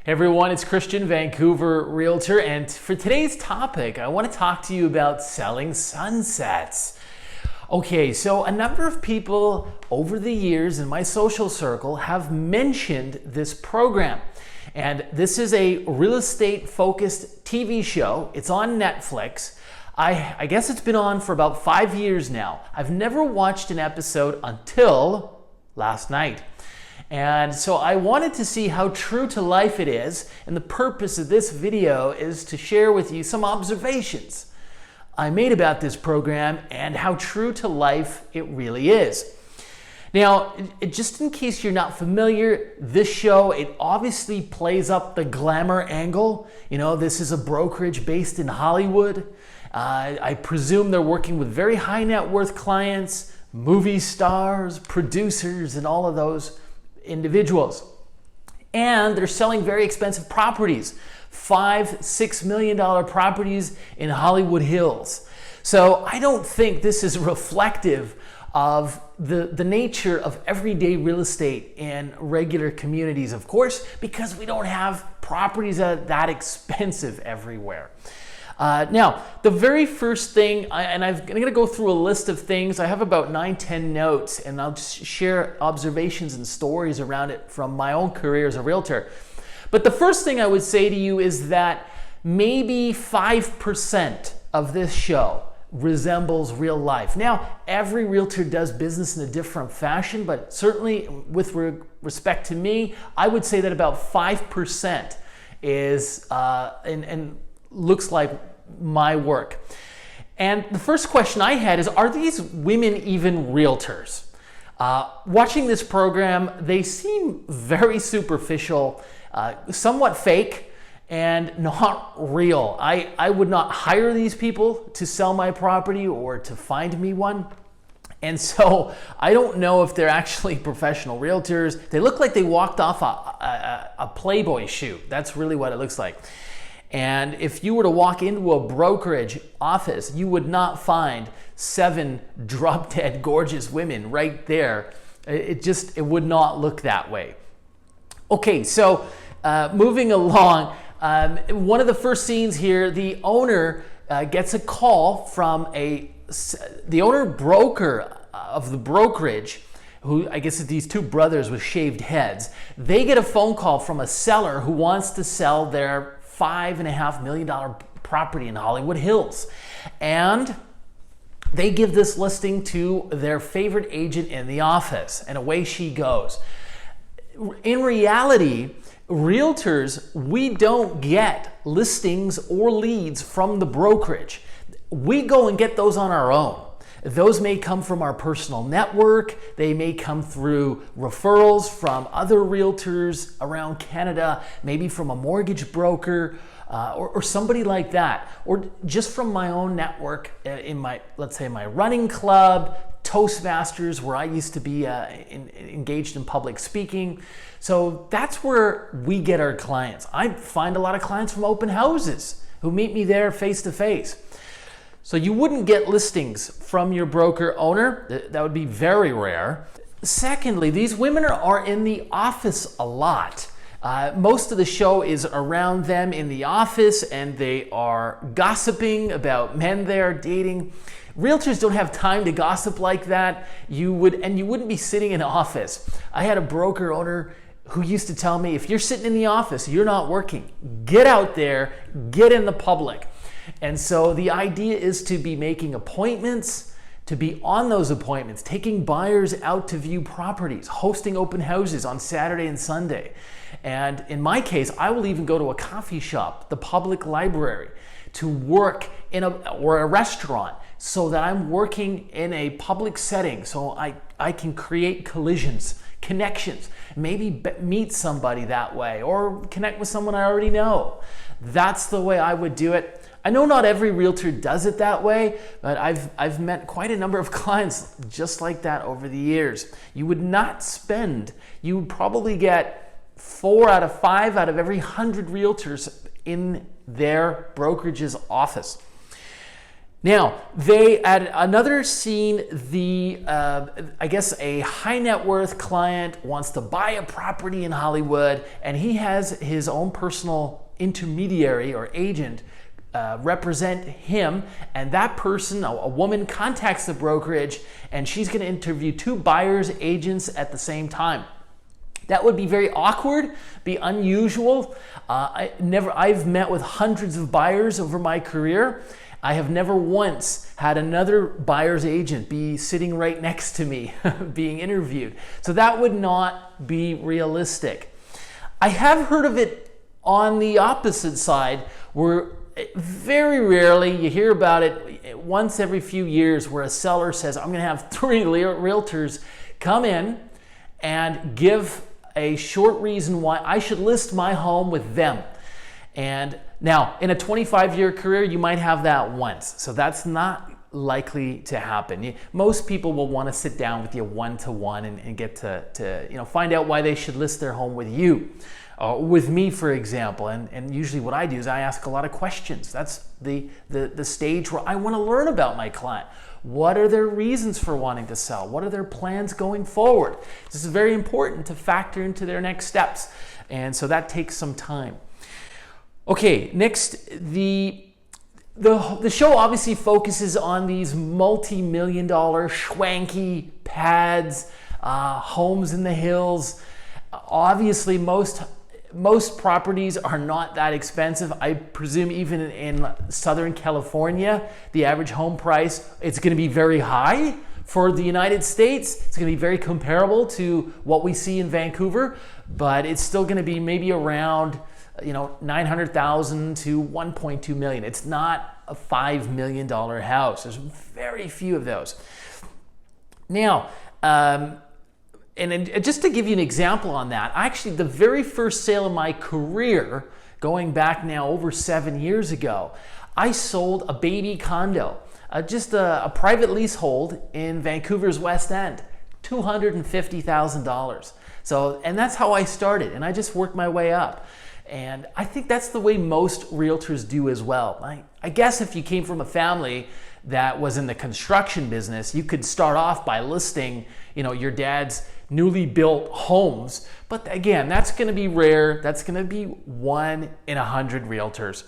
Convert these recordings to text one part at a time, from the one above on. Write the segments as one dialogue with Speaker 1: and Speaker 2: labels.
Speaker 1: Hey everyone, it's Christian, Vancouver Realtor, and for today's topic, I want to talk to you about selling sunsets. Okay, so a number of people over the years in my social circle have mentioned this program. And this is a real estate focused TV show. It's on Netflix. I guess it's been on for about 5 years now. I've never watched an episode until last night. And so I wanted to see how true to life it is, and the purpose of this video is to share with you some observations I made about this program and how true to life it really is. Now, just in case you're not familiar, this show, it obviously plays up the glamour angle. You know, this is a brokerage based in Hollywood. I presume they're working with very high net worth clients, movie stars, producers, and all of those individuals. And they're selling very expensive properties, $5-6 million properties in Hollywood Hills. So I don't think this is reflective of the nature of everyday real estate in regular communities, of course, because we don't have properties that expensive everywhere. Now, the very first thing, I'm going to go through a list of things. I have about 9-10 notes, and I'll just share observations and stories around it from my own career as a realtor. But the first thing I would say to you is that maybe 5% of this show resembles real life. Now, every realtor does business in a different fashion, but certainly with respect to me, I would say that about 5% is and looks like my work. And the first question I had is, are these women even realtors? Watching this program, they seem very superficial, somewhat fake, and not real. I would not hire these people to sell my property or to find me one. And so I don't know if they're actually professional realtors. They look like they walked off a Playboy shoot. That's really what it looks like. And if you were to walk into a brokerage office, you would not find 7 drop-dead gorgeous women right there. It would not look that way. Okay, so moving along, one of the first scenes here, the owner gets a call from the owner broker of the brokerage, who I guess is these 2 brothers with shaved heads. They get a phone call from a seller who wants to sell their $5.5 million property in Hollywood Hills. And they give this listing to their favorite agent in the office, and away she goes. In reality, realtors, we don't get listings or leads from the brokerage. We go and get those on our own. Those may come from our personal network. They may come through referrals from other realtors around Canada, maybe from a mortgage broker or somebody like that, or just from my own network in let's say my running club, Toastmasters, where I used to be engaged in public speaking. So that's where we get our clients. I find a lot of clients from open houses who meet me there face to face. So you wouldn't get listings from your broker owner. That would be very rare. Secondly, these women are in the office a lot. Most of the show is around them in the office, and they are gossiping about men they're dating. Realtors don't have time to gossip like that. You wouldn't be sitting in an office. I had a broker owner who used to tell me, if you're sitting in the office, you're not working. Get out there, get in the public. And so the idea is to be making appointments, to be on those appointments, taking buyers out to view properties, hosting open houses on Saturday and Sunday. And in my case, I will even go to a coffee shop, the public library, to work or a restaurant, so that I'm working in a public setting, so I can create connections, maybe meet somebody that way, or connect with someone I already know. That's the way I would do it. I know not every realtor does it that way, but I've met quite a number of clients just like that over the years. You would probably get 4 out of 5 out of every 100 realtors in their brokerage's office. Now, they at another scene, I guess a high net worth client wants to buy a property in Hollywood, and he has his own personal intermediary or agent represent him, and that person, a woman, contacts the brokerage, and she's going to interview two buyers agents at the same time. That would be very awkward, be unusual. I've met with hundreds of buyers over my career. I have never once had another buyer's agent be sitting right next to me being interviewed. So that would not be realistic. I have heard of it on the opposite side, where very rarely you hear about it once every few years, where a seller says, I'm going to have 3 realtors come in and give a short reason why I should list my home with them. And now, in a 25-year career, you might have that once. So that's not likely to happen. Most people will want to sit down with you one-to-one and get to find out why they should list their home with you. With me, for example, and usually what I do is I ask a lot of questions. That's the stage where I want to learn about my client. What are their reasons for wanting to sell? What are their plans going forward? This is very important to factor into their next steps. And so that takes some time. Okay, next, the show obviously focuses on these multi-million-dollar schwanky pads, homes in the hills. Obviously, most properties are not that expensive. I presume even in Southern California, the average home price, it's going to be very high. For the United States, it's going to be very comparable to what we see in Vancouver, but it's still going to be maybe around $900,000 to $1.2 million. It's not a $5 million house. There's very few of those. Now, and just to give you an example on that, actually the very first sale of my career, going back now over 7 years ago, I sold a baby condo, just a private leasehold in Vancouver's West End, $250,000. So, and that's how I started, and I just worked my way up. And I think that's the way most realtors do as well. I guess if you came from a family that was in the construction business, you could start off by listing, your dad's newly built homes. But again, that's going to be rare. That's going to be 1 in 100 realtors.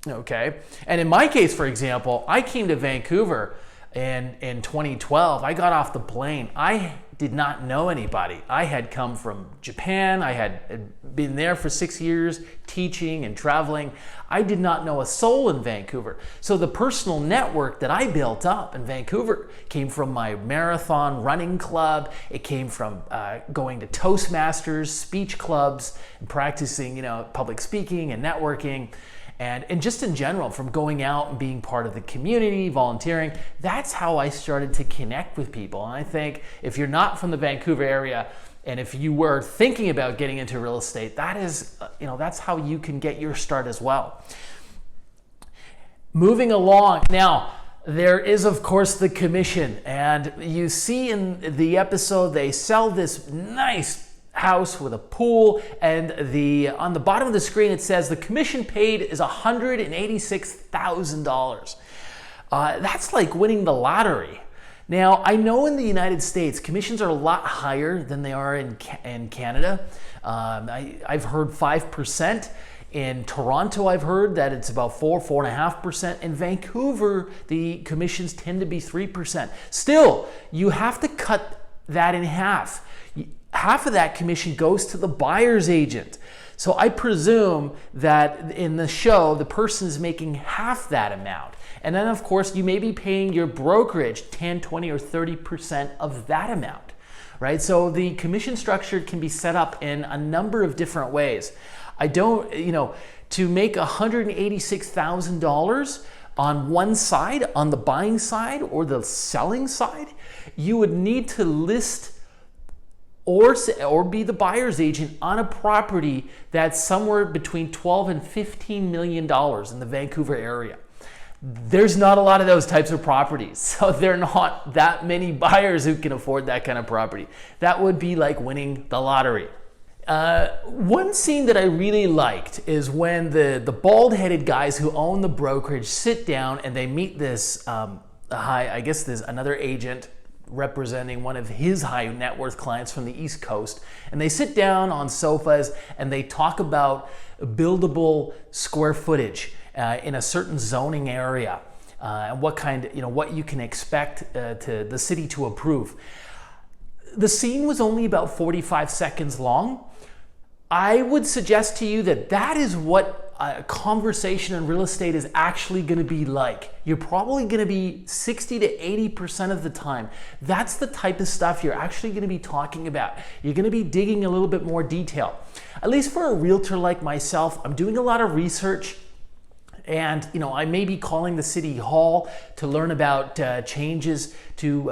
Speaker 1: Okay. And in my case, for example, I came to Vancouver in 2012. I got off the plane. I did not know anybody. I had come from Japan. I had been there for 6 years teaching and traveling. I did not know a soul in Vancouver. So the personal network that I built up in Vancouver came from my marathon running club. It came from going to Toastmasters, speech clubs, and practicing, public speaking and networking. And just in general, from going out and being part of the community, volunteering, that's how I started to connect with people. And I think if you're not from the Vancouver area, and if you were thinking about getting into real estate, that is, that's how you can get your start as well. Moving along. Now, there is, of course, the commission. And you see in the episode, they sell this nice house with a pool, and on the bottom of the screen it says the commission paid is $186,000. That's like winning the lottery. Now, I know in the United States commissions are a lot higher than they are in Canada. I've heard 5%. In Toronto, I've heard that it's about 4.5%. In Vancouver, the commissions tend to be 3%. Still, you have to cut that in half. Half of that commission goes to the buyer's agent. So I presume that in the show, the person is making half that amount. And then, of course, you may be paying your brokerage 10, 20, or 30% of that amount, right? So the commission structure can be set up in a number of different ways. To make $186,000 on one side, on the buying side or the selling side, you would need to list or be the buyer's agent on a property that's somewhere between $12 and $15 million in the Vancouver area. There's not a lot of those types of properties, so there are not that many buyers who can afford that kind of property. That would be like winning the lottery. One scene that I really liked is when the bald-headed guys who own the brokerage sit down and they meet this I guess there's another agent representing one of his high net worth clients from the East Coast, and they sit down on sofas and they talk about buildable square footage in a certain zoning area, and what kind, what you can expect to the city to approve. The scene was only about 45 seconds long. I would suggest to you that that is what a conversation in real estate is actually going to be like. You're probably going to be 60 to 80% of the time. That's the type of stuff you're actually going to be talking about. You're going to be digging a little bit more detail. At least for a realtor like myself, I'm doing a lot of research. And I may be calling the city hall to learn about changes to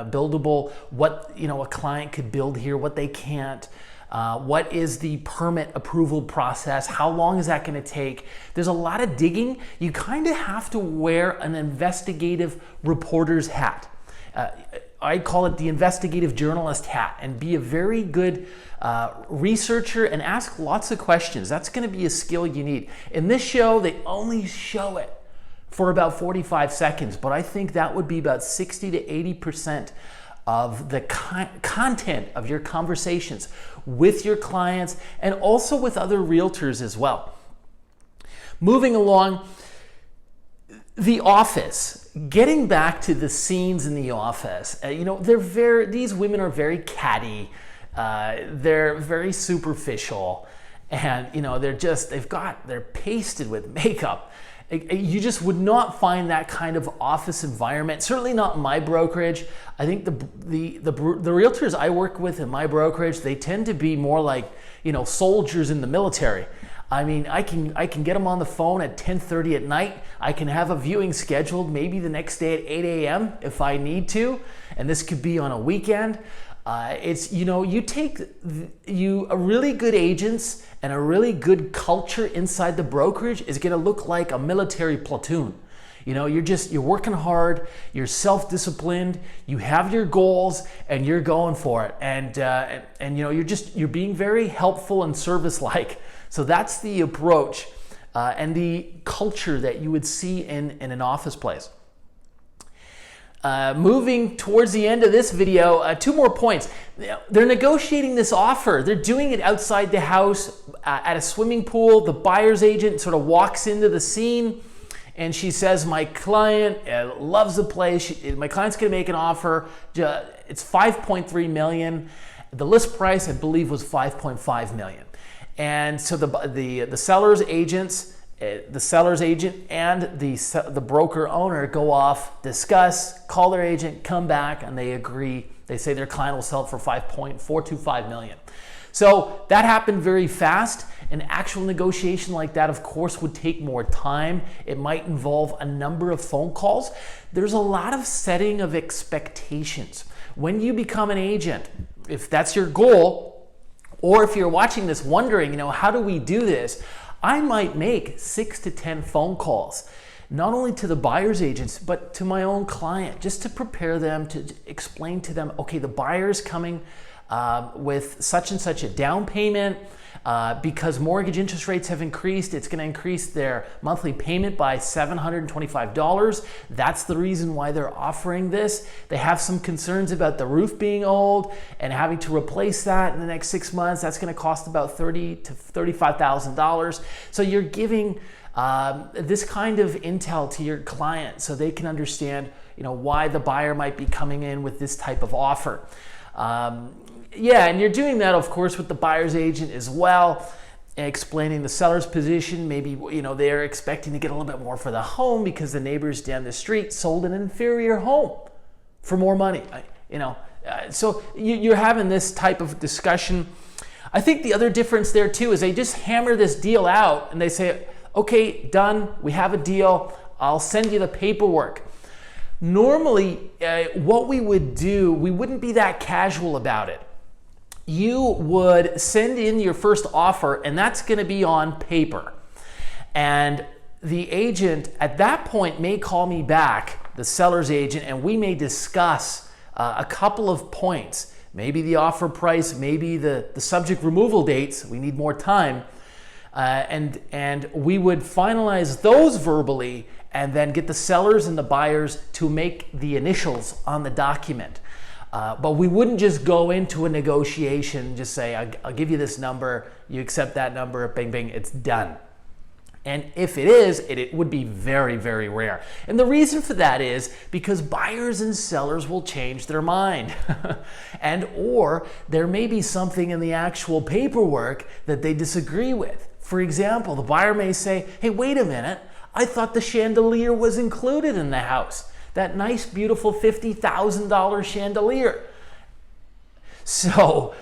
Speaker 1: buildable, what a client could build here, what they can't. What is the permit approval process? How long is that going to take? There's a lot of digging. You kind of have to wear an investigative reporter's hat. I call it the investigative journalist hat, and be a very good researcher and ask lots of questions. That's going to be a skill you need. In this show, they only show it for about 45 seconds, but I think that would be about 60 to 80% of the content of your conversations with your clients and also with other realtors as well. Moving along, the office. Getting back to the scenes in the office, these women are very catty, they're very superficial, and they're pasted with makeup. You just would not find that kind of office environment. Certainly not in my brokerage. I think the realtors I work with in my brokerage, they tend to be more like soldiers in the military. I mean, I can get them on the phone at 10:30 at night. I can have a viewing scheduled maybe the next day at 8 a.m. if I need to, and this could be on a weekend. You take a really good agents and a really good culture inside the brokerage is going to look like a military platoon. You're working hard, you're self-disciplined, you have your goals, and you're going for it. And you're being very helpful and service-like. So that's the approach and the culture that you would see in an office place. Moving towards the end of this video, 2 more points. They're negotiating this offer. They're doing it outside the house at a swimming pool. The buyer's agent sort of walks into the scene and she says, my client loves the place. My client's going to make an offer. It's $5.3 million. The list price, I believe, was $5.5 million. And so the seller's agents, the seller's agent and the broker owner go off, discuss, call their agent, come back, and they agree. They say their client will sell it for $5.425 million. So that happened very fast. An actual negotiation like that, of course, would take more time. It might involve a number of phone calls. There's a lot of setting of expectations. When you become an agent, if that's your goal, or if you're watching this wondering, how do we do this? I might make 6 to 10 phone calls, not only to the buyer's agents, but to my own client, just to prepare them, to explain to them, okay, the buyer's coming with such and such a down payment. Because mortgage interest rates have increased, it's going to increase their monthly payment by $725. That's the reason why they're offering this. They have some concerns about the roof being old and having to replace that in the next 6 months. That's going to cost about $30,000 to $35,000. So you're giving this kind of intel to your client so they can understand, why the buyer might be coming in with this type of offer. And you're doing that, of course, with the buyer's agent as well, explaining the seller's position. Maybe, they're expecting to get a little bit more for the home because the neighbors down the street sold an inferior home for more money. So you're having this type of discussion. I think the other difference there too is they just hammer this deal out and they say, okay, done, we have a deal, I'll send you the paperwork. Normally, what we would do, we wouldn't be that casual about it. You would send in your first offer, and that's going to be on paper. And the agent at that point may call me back, the seller's agent, and we may discuss a couple of points maybe the offer price, maybe the subject removal dates. We need more time. And we would finalize those verbally and then get the sellers and the buyers to make the initials on the document. But we wouldn't just go into a negotiation, just say, I'll give you this number, you accept that number, bing, bing, it's done. And if it is, it would be very, very rare. And the reason for that is because buyers and sellers will change their mind. And or there may be something in the actual paperwork that they disagree with. For example, the buyer may say, hey, wait a minute, I thought the chandelier was included in the house. That nice, beautiful $50,000 chandelier. So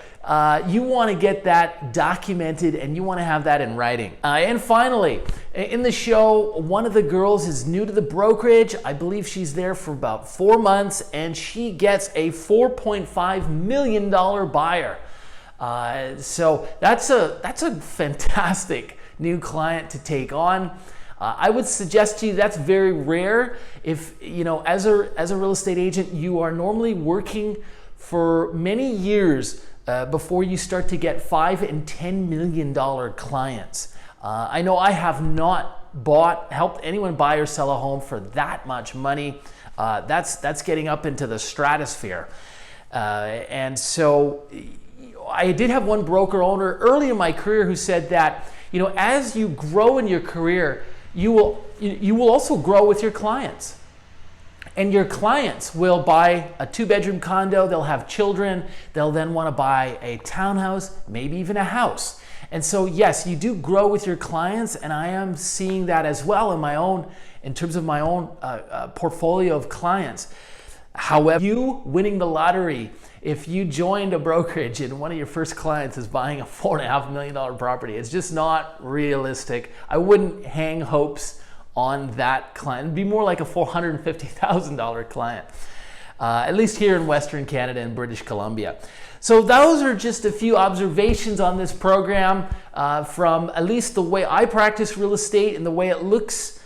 Speaker 1: you want to get that documented and you want to have that in writing. And finally, in the show, one of the girls is new to the brokerage. I believe she's there for about 4 months and she gets a $4.5 million buyer. So that's a fantastic new client to take on. I would suggest to you that's very rare. If as a real estate agent, you are normally working for many years before you start to get $5 and $10 million clients. I know I have not helped anyone buy or sell a home for that much money. That's getting up into the stratosphere. And so I did have one broker owner early in my career who said that, as you grow in your career, you will also grow with your clients. And your clients will buy a 2-bedroom condo, they'll have children, they'll then want to buy a townhouse, maybe even a house. And so yes, you do grow with your clients, and I am seeing that as well in terms of my own portfolio of clients. However, you winning the lottery, if you joined a brokerage and one of your first clients is buying a $4.5 million property, it's just not realistic. I wouldn't hang hopes on that client. It'd be more like a $450,000 client, at least here in Western Canada and British Columbia. So those are just a few observations on this program from at least the way I practice real estate and the way it looks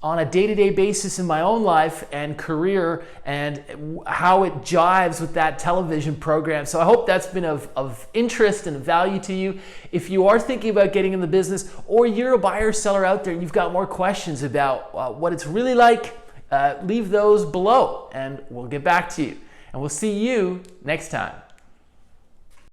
Speaker 1: on a day-to-day basis in my own life and career, and how it jives with that television program. So I hope that's been of interest and value to you. If you are thinking about getting in the business, or you're a buyer or seller out there and you've got more questions about what it's really like, leave those below and we'll get back to you. And we'll see you next time.